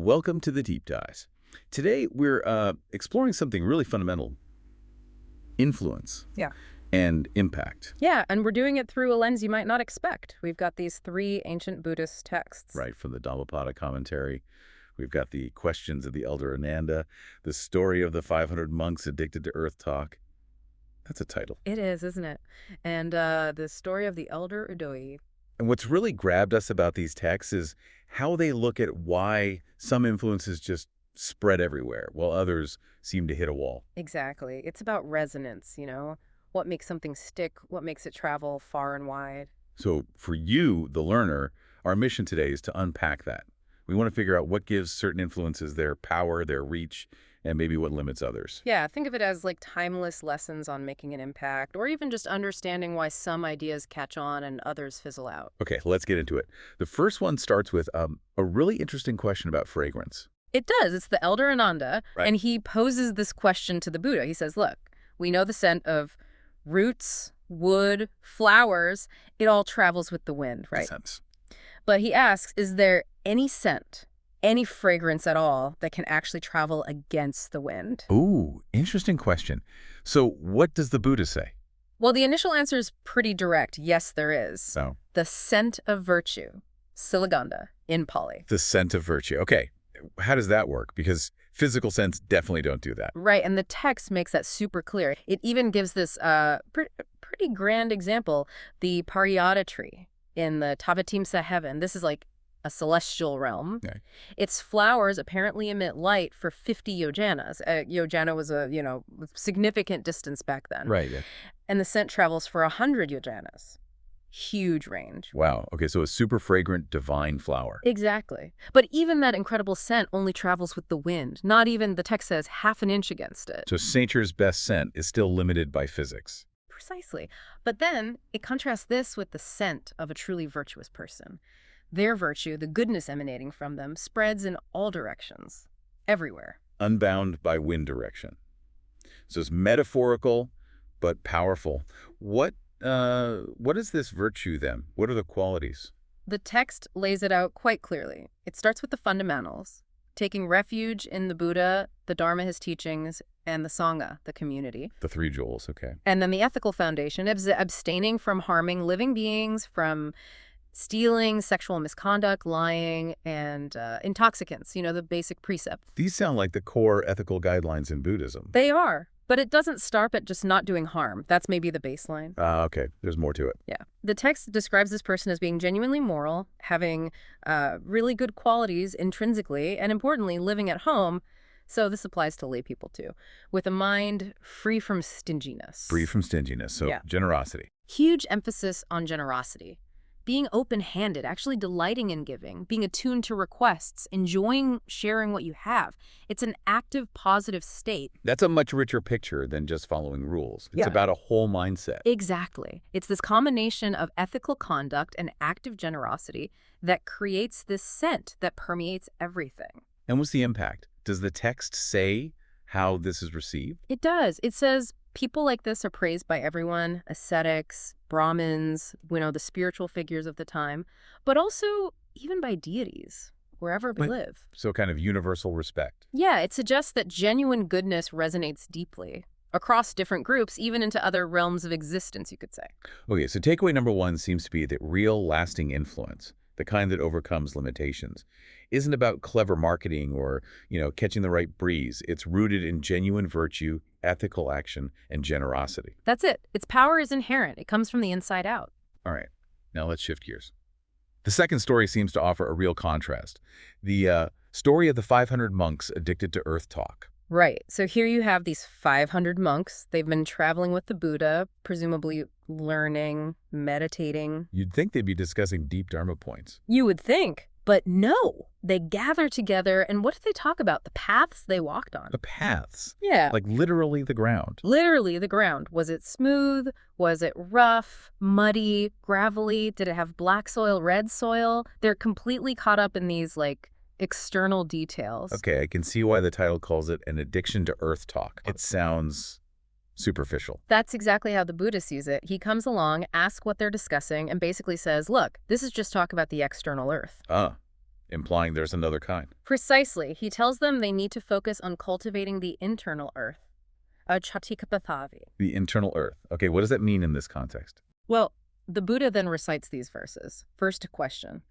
welcome to the Deep Dives. Today, we're exploring something really fundamental: influence and impact. Yeah, and we're doing it through a lens you might not expect. We've got these 3 ancient Buddhist texts. Right, from the Dhammapada commentary. We've got the questions of the elder Ananda, the story of the 500 monks addicted to earth talk. That's a title. It is, isn't it? And the story of the elder Udayi. And what's really grabbed us about these texts is how they look at why some influences just spread everywhere, while others seem to hit a wall. Exactly. It's about resonance, what makes something stick, what makes it travel far and wide. So for you, the learner, our mission today is to unpack that. We want to figure out what gives certain influences their power, their reach, and maybe what limits others. Yeah, think of it as like timeless lessons on making an impact, or even just understanding why some ideas catch on and others fizzle out. Okay, let's get into it. The first one starts with a really interesting question about fragrance. It does. It's the elder Ananda, Right. and he poses this question to the Buddha. He says, look, we know the scent of roots, wood, flowers. It all travels with the wind, right? Makes sense. But he asks, is there any scent, any fragrance at all that can actually travel against the wind? Ooh, interesting question. So what does the Buddha say? Well, the initial answer is pretty direct. Yes, there is. So The scent of virtue, Silaganda, in Pali. the scent of virtue. Okay, how does that work? Because physical scents definitely don't do that. Right, and the text makes that super clear. It even gives this pretty grand example, the Pariyata tree in the Tavatimsa heaven. This is like a celestial realm. Okay. Its flowers apparently emit light for 50 yojanas. Yojana was a, significant distance back then. Right. Yeah. And the scent travels for 100 yojanas. Huge range. Wow. Okay, so a super fragrant divine flower. Exactly. But even that incredible scent only travels with the wind. Not even, the text says, half an inch against it. So nature's best scent is still limited by physics. Precisely. But then it contrasts this with the scent of a truly virtuous person. Their virtue, the goodness emanating from them, spreads in all directions, everywhere. Unbound by wind direction. So it's metaphorical, but powerful. What is this virtue then? What are the qualities? The text lays it out quite clearly. It starts with the fundamentals, taking refuge in the Buddha, the Dharma, his teachings, and the Sangha, the community. The 3 jewels, okay. And then the ethical foundation, abstaining from harming living beings, from stealing, sexual misconduct, lying, and intoxicants, the basic precept. These sound like the core ethical guidelines in Buddhism. They are, but it doesn't stop at just not doing harm. That's maybe the baseline. Okay. There's more to it. Yeah. The text describes this person as being genuinely moral, having really good qualities intrinsically, and importantly, living at home. So this applies to lay people too, with a mind free from stinginess. Free from stinginess, so Yeah. generosity. Huge emphasis on generosity. Being open-handed, actually delighting in giving, being attuned to requests, enjoying sharing what you have. It's an active, positive state. That's a much richer picture than just following rules. It's Yeah. about a whole mindset. Exactly. It's this combination of ethical conduct and active generosity that creates this scent that permeates everything. And what's the impact? Does the text say how this is received? It does. It says people like this are praised by everyone, ascetics, Brahmins, the spiritual figures of the time, but also even by deities, wherever we live. So kind of universal respect. Yeah, it suggests that genuine goodness resonates deeply across different groups, even into other realms of existence, you could say. Okay, so takeaway number 1 seems to be that real lasting influence, the kind that overcomes limitations, isn't about clever marketing or, catching the right breeze. It's rooted in genuine virtue, ethical action, and generosity. That's it. Its power is inherent. It comes from the inside out. All right, now let's shift gears. The second story seems to offer a real contrast. The story of the 500 monks addicted to earth talk. Right. So here you have these 500 monks. They've been traveling with the Buddha, presumably learning, meditating. You'd think they'd be discussing deep Dharma points. You would think. But no, they gather together, and what did they talk about? The paths they walked on. The paths. Yeah. Like literally the ground. Literally the ground. Was it smooth? Was it rough, muddy, gravelly? Did it have black soil, red soil? They're completely caught up in these, external details. Okay, I can see why the title calls it an addiction to earth talk. It sounds superficial. That's exactly how the Buddha sees it. He comes along, asks what they're discussing, and basically says, look, this is just talk about the external earth. implying there's another kind. Precisely. He tells them they need to focus on cultivating the internal earth, Chatikapathavi. The internal earth. Okay, what does that mean in this context? Well, the Buddha then recites these verses. First question.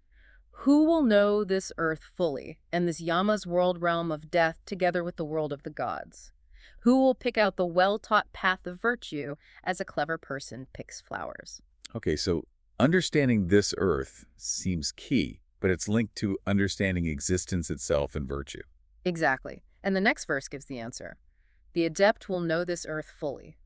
Who will know this earth fully, and this Yama's world realm of death together with the world of the gods? Who will pick out the well-taught path of virtue as a clever person picks flowers? Okay, so understanding this earth seems key, but it's linked to understanding existence itself and virtue. Exactly. And the next verse gives the answer. The adept will know this earth fully.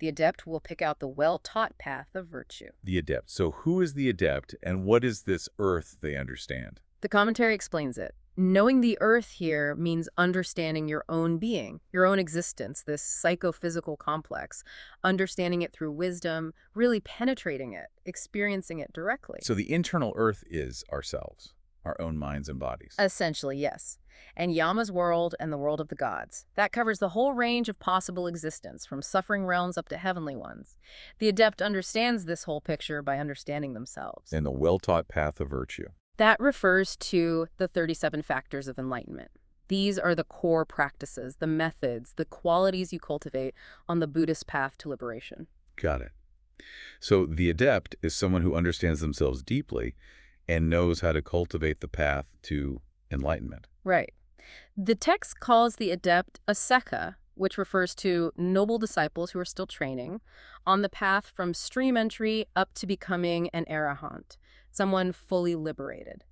The adept will pick out the well-taught path of virtue. The adept. So who is the adept, and what is this earth they understand? The commentary explains it. Knowing the earth here means understanding your own being, your own existence, this psychophysical complex, understanding it through wisdom, really penetrating it, experiencing it directly. So the internal earth is ourselves, our own minds and bodies. Essentially, yes. And Yama's world and the world of the gods. That covers the whole range of possible existence, from suffering realms up to heavenly ones. The adept understands this whole picture by understanding themselves. And the well-taught path of virtue. That refers to the 37 factors of enlightenment. These are the core practices, the methods, the qualities you cultivate on the Buddhist path to liberation. Got it. So the adept is someone who understands themselves deeply and knows how to cultivate the path to enlightenment. Right. The text calls the adept a sekha, which refers to noble disciples who are still training, on the path from stream entry up to becoming an arahant, someone fully liberated.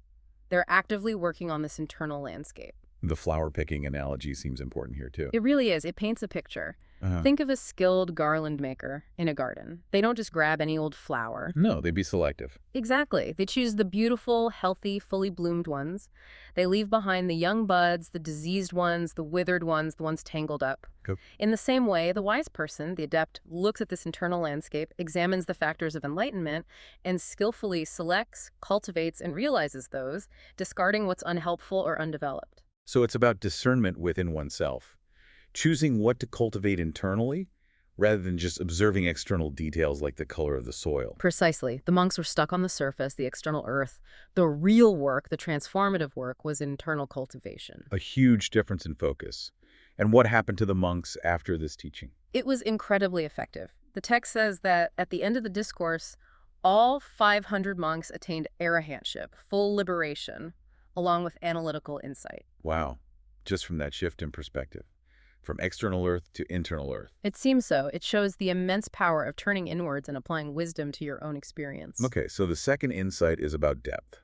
They're actively working on this internal landscape. The flower-picking analogy seems important here, too. It really is. It paints a picture. Think of a skilled garland maker in a garden. They don't just grab any old flower. No, they'd be selective. Exactly. They choose the beautiful, healthy, fully bloomed ones. They leave behind the young buds, the diseased ones, the withered ones, the ones tangled up. Yep. In the same way, the wise person, the adept, looks at this internal landscape, examines the factors of enlightenment, and skillfully selects, cultivates, and realizes those, discarding what's unhelpful or undeveloped. So it's about discernment within oneself, choosing what to cultivate internally rather than just observing external details like the color of the soil. Precisely. The monks were stuck on the surface, the external earth. The real work, the transformative work, was internal cultivation. A huge difference in focus. And what happened to the monks after this teaching? It was incredibly effective. The text says that at the end of the discourse, all 500 monks attained arahantship, full liberation, along with analytical insight. Wow. Just from that shift in perspective. From external earth to internal earth. It seems so. It shows the immense power of turning inwards and applying wisdom to your own experience. Okay, so the second insight is about depth.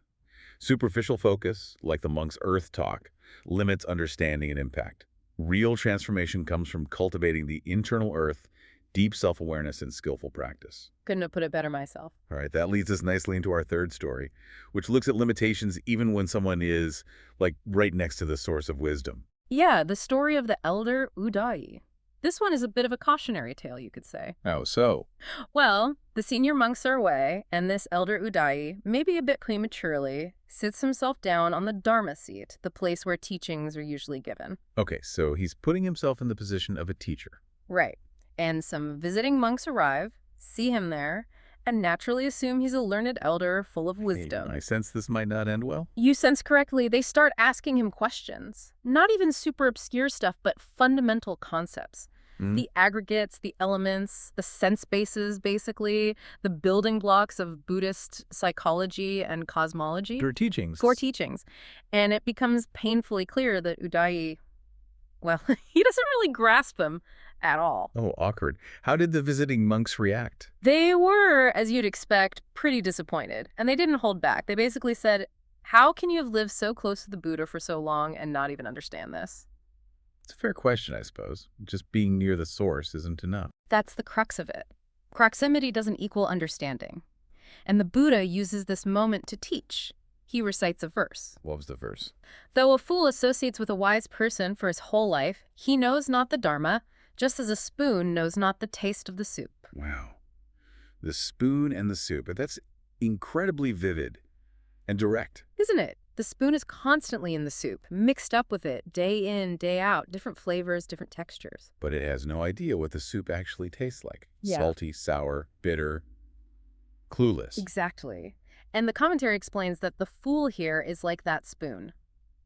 Superficial focus, like the monk's earth talk, limits understanding and impact. Real transformation comes from cultivating the internal earth, deep self-awareness, and skillful practice. Couldn't have put it better myself. All right, that leads us nicely into our third story, which looks at limitations even when someone is, like, right next to the source of wisdom. Yeah, the story of the elder Udayi. This one is a bit of a cautionary tale, you could say. How so? Well, the senior monks are away, and this elder Udayi, maybe a bit prematurely, sits himself down on the Dharma seat, the place where teachings are usually given. Okay, so he's putting himself in the position of a teacher. Right. And some visiting monks arrive, see him there, and naturally assume he's a learned elder full of wisdom. Hey, I sense this might not end well. You sense correctly. They start asking him questions. Not even super obscure stuff, but fundamental concepts. The aggregates, the elements, the sense bases, basically, the building blocks of Buddhist psychology and cosmology. Core teachings. Core teachings. And it becomes painfully clear that Udayi, well, he doesn't really grasp them at all. Oh, awkward. How did the visiting monks react? They were, as you'd expect, pretty disappointed. And they didn't hold back. They basically said, how can you have lived so close to the Buddha for so long and not even understand this? It's a fair question, I suppose. Just being near the source isn't enough. That's the crux of it. Proximity doesn't equal understanding. And the Buddha uses this moment to teach. He recites a verse. What was the verse? Though a fool associates with a wise person for his whole life, he knows not the Dharma, just as a spoon knows not the taste of the soup. Wow. The spoon and the soup. That's incredibly vivid and direct. Isn't it? The spoon is constantly in the soup, mixed up with it, day in, day out, different flavors, different textures. But it has no idea what the soup actually tastes like. Yeah. Salty, sour, bitter, clueless. Exactly. And the commentary explains that the fool here is like that spoon.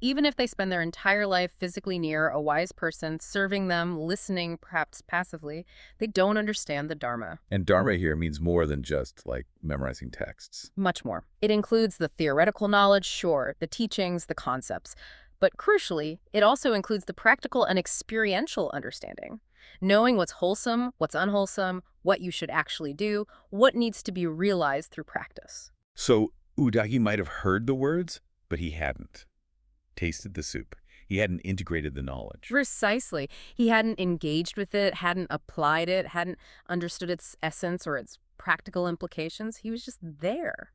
Even if they spend their entire life physically near a wise person, serving them, listening, perhaps passively, they don't understand the Dharma. And Dharma here means more than just, like, memorizing texts. Much more. It includes the theoretical knowledge, sure, the teachings, the concepts. But crucially, it also includes the practical and experiential understanding. Knowing what's wholesome, what's unwholesome, what you should actually do, what needs to be realized through practice. So Udayi might have heard the words, but he hadn't tasted the soup. He hadn't integrated the knowledge. Precisely. He hadn't engaged with it, hadn't applied it, hadn't understood its essence or its practical implications. He was just there,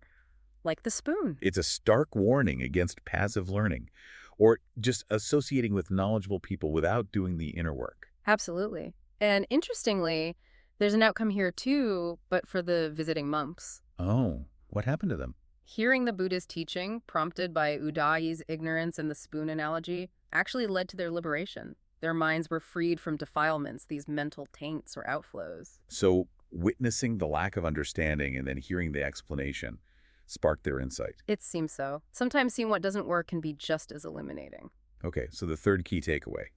like the spoon. It's a stark warning against passive learning, or just associating with knowledgeable people without doing the inner work. Absolutely. And interestingly, there's an outcome here too, but for the visiting monks. Oh, what happened to them? Hearing the Buddhist teaching, prompted by Udayi's ignorance and the spoon analogy, actually led to their liberation. Their minds were freed from defilements, these mental taints or outflows. So witnessing the lack of understanding and then hearing the explanation sparked their insight. It seems so. Sometimes seeing what doesn't work can be just as illuminating. Okay, so the third key takeaway.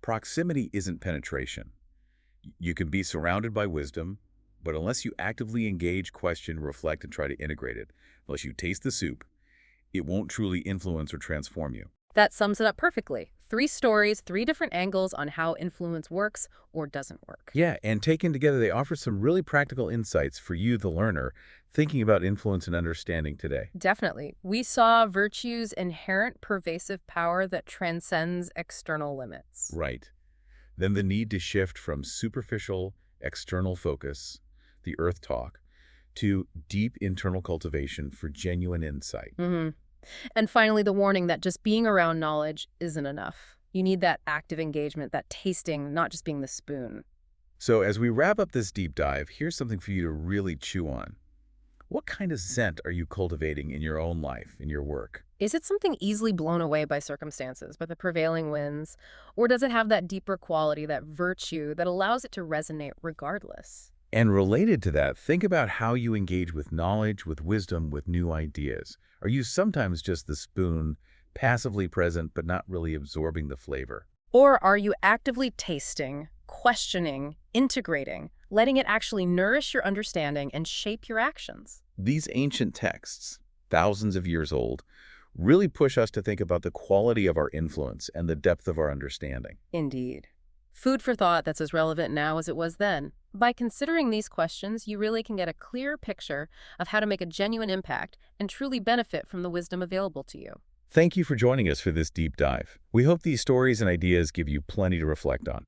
Proximity isn't penetration. You can be surrounded by wisdom, but unless you actively engage, question, reflect, and try to integrate it, unless you taste the soup, it won't truly influence or transform you. That sums it up perfectly. 3 stories, 3 different angles on how influence works or doesn't work. Yeah, and taken together, they offer some really practical insights for you, the learner, thinking about influence and understanding today. Definitely. We saw virtue's inherent pervasive power that transcends external limits. Right. Then the need to shift from superficial, external focus, the earth talk, to deep internal cultivation for genuine insight. And finally, the warning that just being around knowledge isn't enough. You need that active engagement, that tasting, not just being the spoon. So as we wrap up this deep dive, here's something for you to really chew on. What kind of scent are you cultivating in your own life, in your work? Is it something easily blown away by circumstances, by the prevailing winds? Or does it have that deeper quality, that virtue, that allows it to resonate regardless? And related to that, think about how you engage with knowledge, with wisdom, with new ideas. Are you sometimes just the spoon, passively present but not really absorbing the flavor? Or are you actively tasting, questioning, integrating, letting it actually nourish your understanding and shape your actions? These ancient texts, thousands of years old, really push us to think about the quality of our influence and the depth of our understanding. Indeed. Food for thought that's as relevant now as it was then. By considering these questions, you really can get a clear picture of how to make a genuine impact and truly benefit from the wisdom available to you. Thank you for joining us for this deep dive. We hope these stories and ideas give you plenty to reflect on.